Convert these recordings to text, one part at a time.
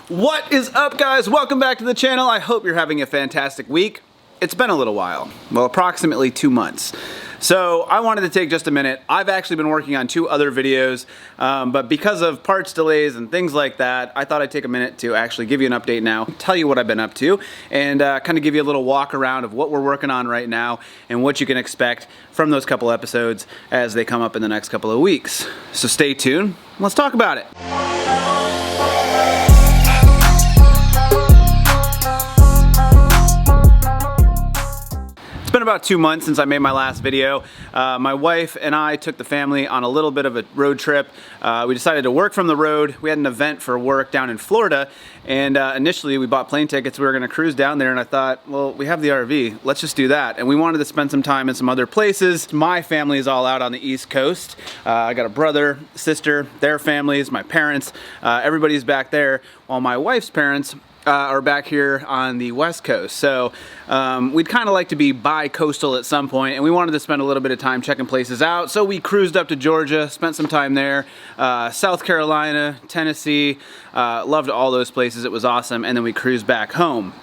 What is up, guys? Welcome back to the channel. I hope you're having a fantastic week. It's been a little while, well, approximately 2 months. So I wanted to take just a minute. I've actually been working on 2 other videos, but because of parts delays and things like that, I thought I'd take a minute to actually give you an update now, tell you what I've been up to, and kind of give you a little walk around of what we're working on right now and what you can expect from those couple episodes as they come up in the next couple of weeks. So stay tuned. Let's talk about it. It's been about 2 months since I made my last video. My wife and I took the family on a little bit of a road trip. We decided to work from the road. We had an event for work down in Florida, and initially we bought plane tickets. We were going to cruise down there, and I thought, well, we have the RV. Let's just do that. And we wanted to spend some time in some other places. My family is all out on the East Coast. I got a brother, sister, their families, my parents. Everybody's back there, while my wife's parents are back here on the West Coast. So we'd kind of like to be bi-coastal at some point, and we wanted to spend a little bit of time checking places out. So we cruised up to Georgia, spent some time there, South Carolina, Tennessee, loved all those places. It was awesome. And then we cruised back home.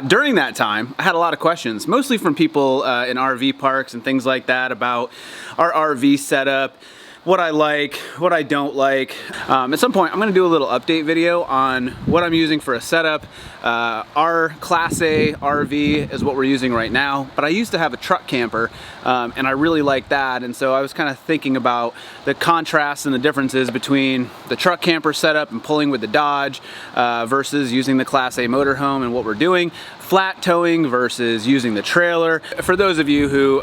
During that time, I had a lot of questions, mostly from people in RV parks and things like that about our RV setup, what I like, what I don't like. At some point, I'm gonna do a little update video on what I'm using for a setup. Our Class A RV is what we're using right now, but I used to have a truck camper, and I really like that. And so I was kind of thinking about the contrasts and the differences between the truck camper setup and pulling with the Dodge versus using the Class A motorhome and what we're doing. Flat towing versus using the trailer. For those of you who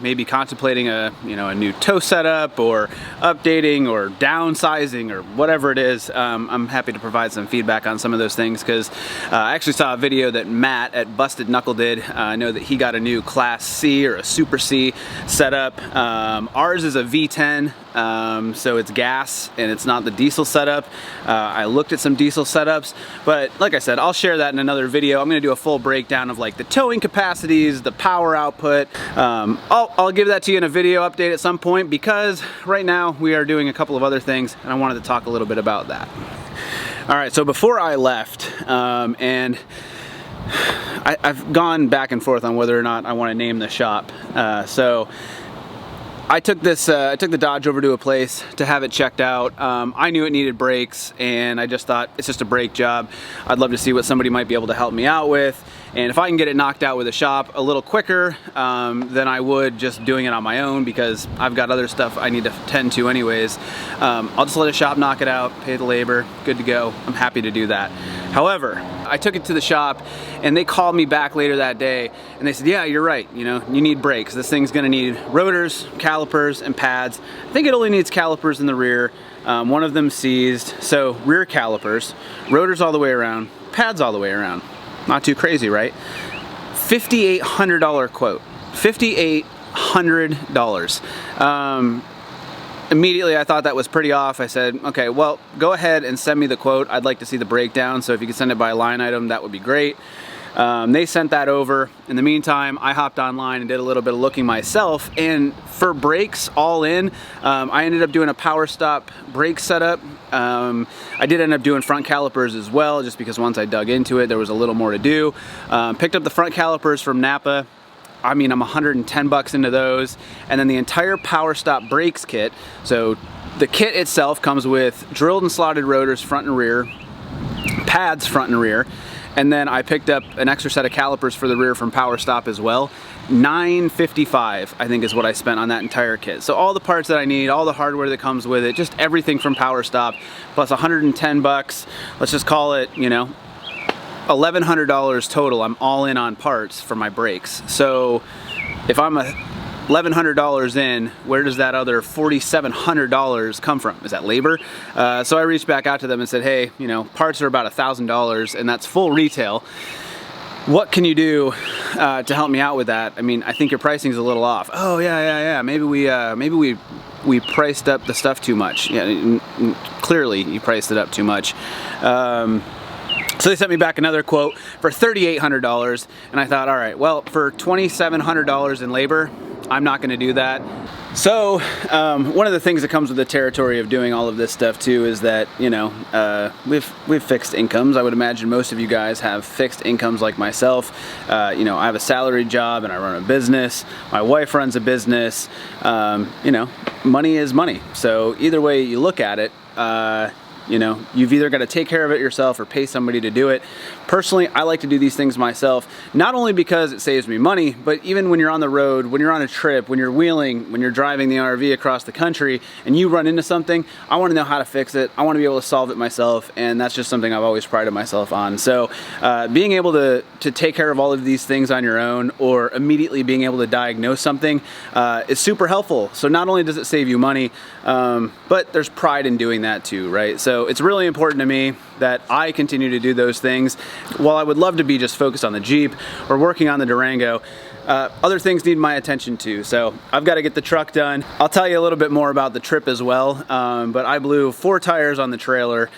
may be contemplating a new tow setup or updating or downsizing or whatever it is, I'm happy to provide some feedback on some of those things, because I actually saw a video that Matt at Busted Knuckle did. I know that he got a new Class C or a Super C setup. Ours is a V10, so it's gas and it's not the diesel setup. I looked at some diesel setups, but like I said, I'll share that in another video. I'm gonna do a full breakdown of like the towing capacities, the power output. I'll give that to you in a video update at some point, because right now we are doing a couple of other things and I wanted to talk a little bit about that. All right, so before I left, and I've gone back and forth on whether or not I want to name the shop. So I took the Dodge over to a place to have it checked out. I knew it needed brakes, and I just thought, it's just a brake job. I'd love to see what somebody might be able to help me out with. And if I can get it knocked out with a shop a little quicker than I would just doing it on my own, because I've got other stuff I need to tend to anyways, I'll just let a shop knock it out, pay the labor, good to go. I'm happy to do that. However, I took it to the shop and they called me back later that day and they said, yeah, you're right, you need brakes. This thing's gonna need rotors, calipers, and pads. I think it only needs calipers in the rear. One of them seized, so rear calipers, rotors all the way around, pads all the way around. Not too crazy, right? $5,800 quote. $5,800. Immediately I thought that was pretty off. I said, okay, well, go ahead and send me the quote. I'd like to see the breakdown, so if you could send it by line item, that would be great. They sent that over. In the meantime, I hopped online and did a little bit of looking myself, and for brakes all in, I ended up doing a power stop brake setup. I did end up doing front calipers as well, just because once I dug into it, there was a little more to do. Picked up the front calipers from Napa. I mean, I'm 110 bucks into those, and then the entire power stop brakes kit. So the kit itself comes with drilled and slotted rotors front and rear, pads front and rear, and then I picked up an extra set of calipers for the rear from Power Stop as well. $955, I think, is what I spent on that entire kit. So all the parts that I need, all the hardware that comes with it, just everything from Power Stop, plus 110 bucks. Let's just call it, $1,100 total. I'm all in on parts for my brakes. So if I'm $1,100 in, where does that other $4,700 come from? Is that labor? So I reached back out to them and said, hey, parts are about $1,000 and that's full retail. What can you do to help me out with that? I mean, I think your pricing is a little off. Oh yeah. Maybe we priced up the stuff too much. Yeah, clearly you priced it up too much. So they sent me back another quote for $3,800, and I thought, all right, well, for $2,700 in labor, I'm not going to do that. So one of the things that comes with the territory of doing all of this stuff too is that, you know, we've fixed incomes. I would imagine most of you guys have fixed incomes like myself. You know, I have a salaried job and I run a business. My wife runs a business. You know, money is money. So either way you look at it, you know, you've either got to take care of it yourself or pay somebody to do it. Personally, I like to do these things myself, not only because it saves me money, but even when you're on the road, when you're on a trip, when you're wheeling, when you're driving the RV across the country and you run into something, I want to know how to fix it. I want to be able to solve it myself, and that's just something I've always prided myself on. So being able to take care of all of these things on your own, or immediately being able to diagnose something is super helpful. So not only does it save you money, but there's pride in doing that too, right? So it's really important to me that I continue to do those things. While I would love to be just focused on the Jeep or working on the Durango, other things need my attention too. So I've got to get the truck done. I'll tell you a little bit more about the trip as well, but I blew 4 tires on the trailer.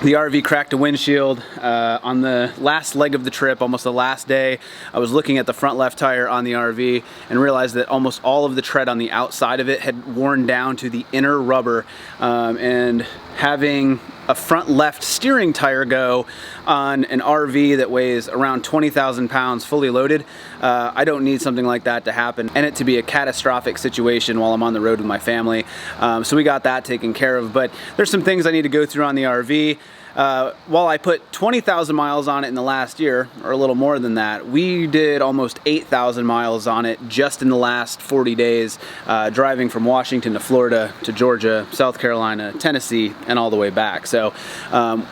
The RV cracked a windshield on the last leg of the trip, almost the last day. I was looking at the front left tire on the RV and realized that almost all of the tread on the outside of it had worn down to the inner rubber, and having a front left steering tire go on an RV that weighs around 20,000 pounds fully loaded, I don't need something like that to happen and it to be a catastrophic situation while I'm on the road with my family. So we got that taken care of, but there's some things I need to go through on the RV. While I put 20,000 miles on it in the last year, or a little more than that, we did almost 8,000 miles on it just in the last 40 days, driving from Washington to Florida to Georgia, South Carolina, Tennessee, and all the way back. So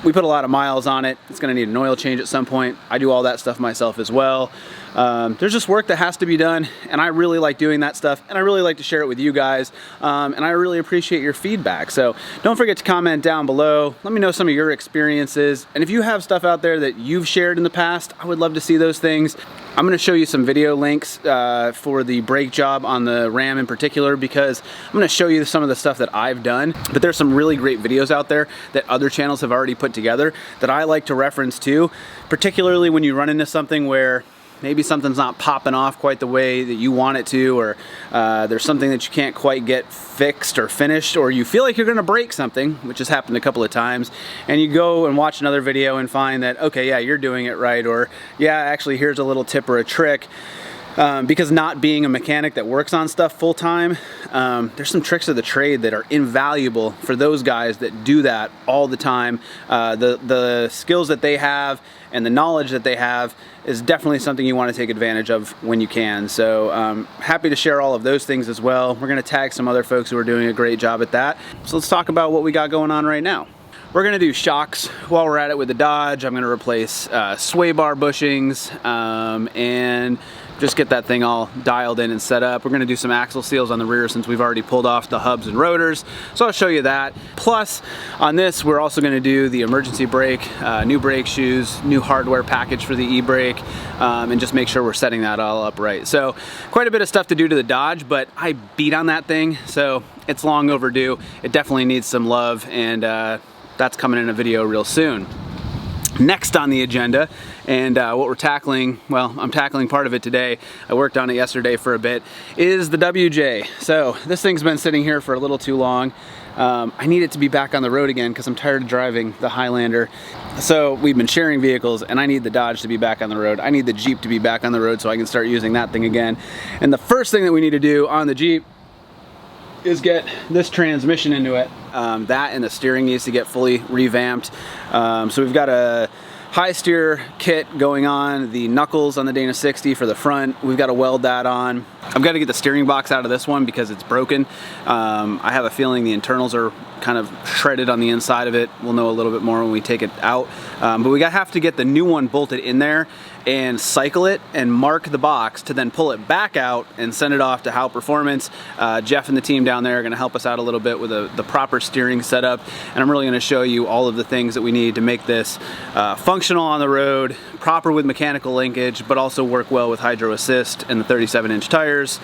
we put a lot of miles on it. It's going to need an oil change at some point. I do all that stuff myself as well. There's just work that has to be done, and I really like doing that stuff, and I really like to share it with you guys, and I really appreciate your feedback. So don't forget to comment down below. Let me know some of your experiences, and if you have stuff out there that you've shared in the past, I would love to see those things. I'm going to show you some video links for the brake job on the Ram in particular, because I'm going to show you some of the stuff that I've done, but there's some really great videos out there that other channels have already put together that I like to reference too, particularly when you run into something where maybe something's not popping off quite the way that you want it to, or there's something that you can't quite get fixed or finished, or you feel like you're gonna break something, which has happened a couple of times, and you go and watch another video and find that, okay, yeah, you're doing it right, or yeah, actually here's a little tip or a trick. Because not being a mechanic that works on stuff full time, there's some tricks of the trade that are invaluable for those guys that do that all the time. The skills that they have and the knowledge that they have is definitely something you want to take advantage of when you can. So happy to share all of those things as well. We're going to tag some other folks who are doing a great job at that. So let's talk about what we got going on right now. We're going to do shocks while we're at it with the Dodge. I'm going to replace sway bar bushings and just get that thing all dialed in and set up. We're going to do some axle seals on the rear since we've already pulled off the hubs and rotors. So I'll show you that. Plus on this, we're also going to do the emergency brake, new brake shoes, new hardware package for the e-brake, and just make sure we're setting that all up right. So quite a bit of stuff to do to the Dodge, but I beat on that thing, so it's long overdue. It definitely needs some love, and that's coming in a video real soon. Next on the agenda, and what we're tackling, well, I'm tackling part of it today, I worked on it yesterday for a bit, is the WJ. So this thing's been sitting here for a little too long. I need it to be back on the road again because I'm tired of driving the Highlander. So we've been sharing vehicles, and I need the Dodge to be back on the road. I need the Jeep to be back on the road so I can start using that thing again. And the first thing that we need to do on the Jeep is get this transmission into it. That and the steering needs to get fully revamped. So we've got a high steer kit going on, the knuckles on the Dana 60 for the front. We've got to weld that on. I've got to get the steering box out of this one because it's broken. I have a feeling the internals are kind of shredded on the inside of it. We'll know a little bit more when we take it out. But we have to get the new one bolted in there and cycle it and mark the box to then pull it back out and send it off to How Performance. Jeff and the team down there are going to help us out a little bit with the proper steering setup, and I'm really going to show you all of the things that we need to make this functional on the road, proper with mechanical linkage, but also work well with hydro assist and the 37-inch tires.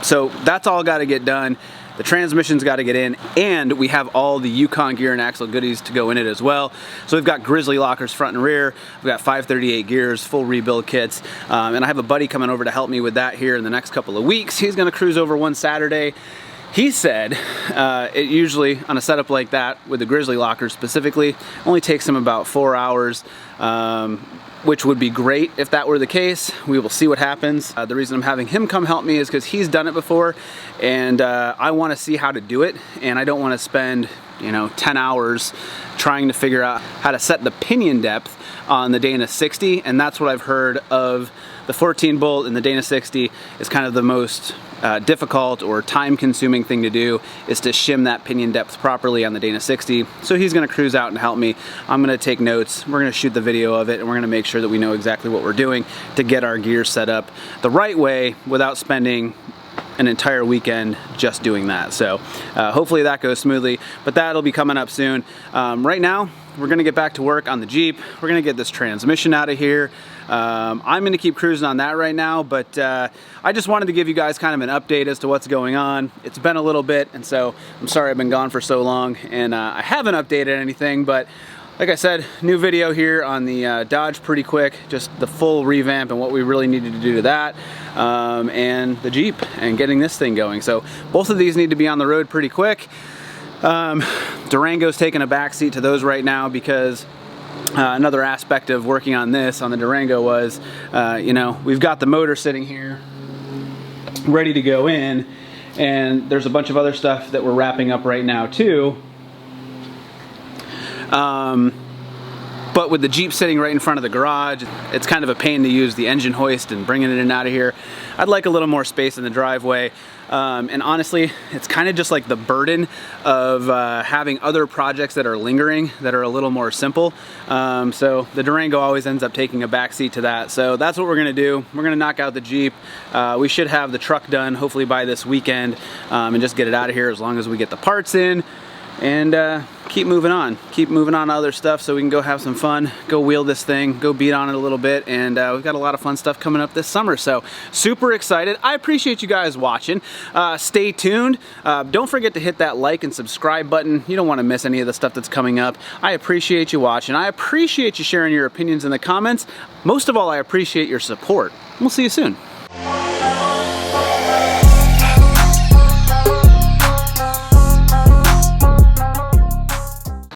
So that's all got to get done. The transmission's got to get in, and we have all the Yukon gear and axle goodies to go in it as well. So we've got grizzly lockers front and rear. We've got 538 gears, full rebuild kits, and I have a buddy coming over to help me with that here in the next couple of weeks. He's going to cruise over one Saturday. He said it usually, on a setup like that, with the grizzly lockers specifically, only takes him about 4 hours, which would be great if that were the case. We will see what happens. The reason I'm having him come help me is because he's done it before, and I want to see how to do it, and I don't want to spend 10 hours trying to figure out how to set the pinion depth on the Dana 60, and that's what I've heard of. The 14 bolt and the Dana 60 is kind of the most difficult or time-consuming thing to do, is to shim that pinion depth properly on the Dana 60. So he's going to cruise out and help me. I'm going to take notes. We're going to shoot the video of it, and we're going to make sure that we know exactly what we're doing to get our gear set up the right way without spending an entire weekend just doing that. So hopefully that goes smoothly, but that'll be coming up soon. Right now, we're gonna get back to work on the Jeep. We're gonna get this transmission out of here. I'm gonna keep cruising on that right now, but I just wanted to give you guys kind of an update as to what's going on. It's been a little bit, and so I'm sorry I've been gone for so long, and I haven't updated anything, but like I said, new video here on the Dodge pretty quick, just the full revamp and what we really needed to do to that, and the Jeep and getting this thing going. So both of these need to be on the road pretty quick. Durango's taking a backseat to those right now because another aspect of working on this, on the Durango, was, we've got the motor sitting here ready to go in, and there's a bunch of other stuff that we're wrapping up right now too. But with the Jeep sitting right in front of the garage, it's kind of a pain to use the engine hoist and bringing it in and out of here. I'd like a little more space in the driveway. And honestly, it's kind of just like the burden of having other projects that are lingering that are a little more simple. So the Durango always ends up taking a backseat to that. So that's what we're gonna do. We're gonna knock out the Jeep. We should have the truck done hopefully by this weekend, and just get it out of here as long as we get the parts in. And keep moving on to other stuff so we can go have some fun, go wheel this thing, go beat on it a little bit, and we've got a lot of fun stuff coming up this summer, so super excited. I appreciate you guys watching. Stay tuned. Don't forget to hit that like and subscribe button. You don't want to miss any of the stuff that's coming up. I appreciate you watching. I appreciate you sharing your opinions in the comments. Most of all, I appreciate your support. We'll see you soon.